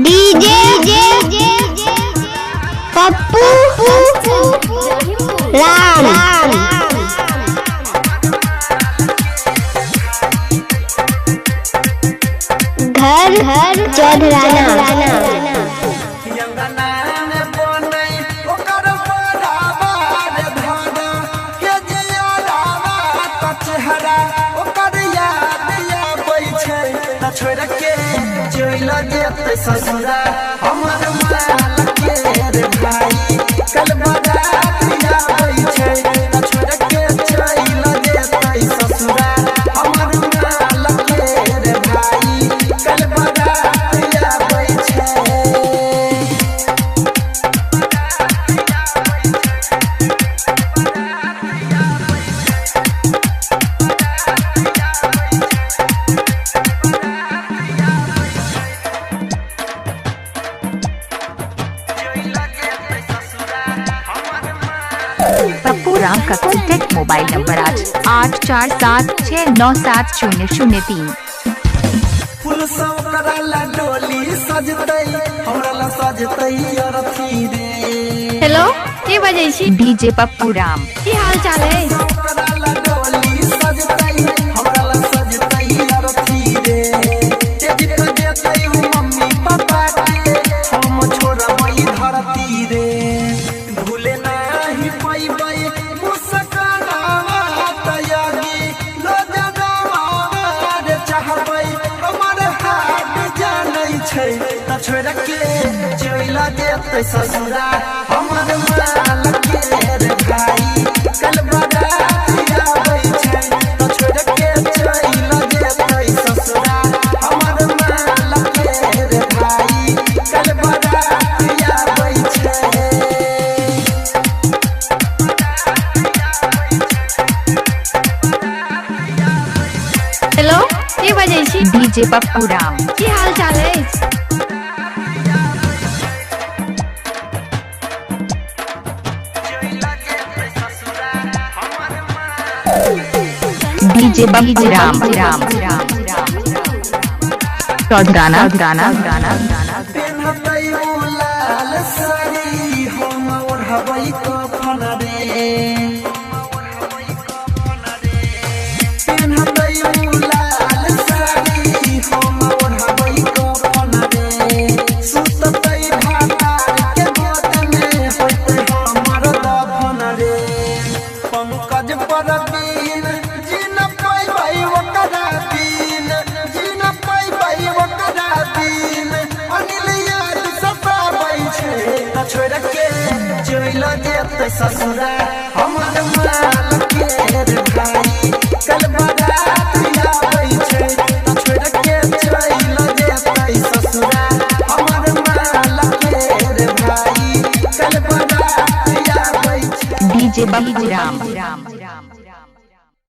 DJ Pappu Ram घर चढ़ाना छोड़ के चल जेते ससुरा हमर माल के रे भाई कल बारात आबै छै छोड़ के चल जेते ससुरा हमर माल के रे भाई कल बारात आबै छै। पप्पू राम का कॉन्टैक्ट मोबाइल नंबर 8476970003। फूल सब कराला डोली सजतै हमरा ला सजतै अरथी रे। हेलो के बजै छी? डीजे पप्पू राम। की हाल चाल है? कराला डोली सजतै हमरा ला सजतै अरथी रे। तेजी पे देतै मम्मी पापा के हम छोड़बै धरती रे। भूले नाही पैबै मुस्कानावा तयागी लो जगवा रे चाहबै हमर हाथ जानै छै त छोड़ के चल जेते ससुरा हमर माल के रे भाई कल बारात आबै छै त छोड़ के चल जेते ससुरा हमर माल के रे भाई कल बारात आबै छै। हेलो के बजै छी? डीजे पप्पू राम। की हाल चाल है? डीजे पप्पू राम चौधराना पेन्हतै लाल साड़ी हम ओढ़बै कफन रे। पेन्हतै लाल साड़ी हम ओढ़बै कफन रे। सुततै भातार के गोद में होतै हमर दफन रे। पंकज परवीन जिन पैबै ओकरा दिन जिन पैबै ओकरा दिन अनिल याद सताबै छै त छोड़ के चल जेते ससुरा हमर माल के रे भाई कल बारात आबै छै त छोड़ के चल जेते ससुरा हमर माल के रे भाई कल बारात आबै छै। डीजे पप्पू राम।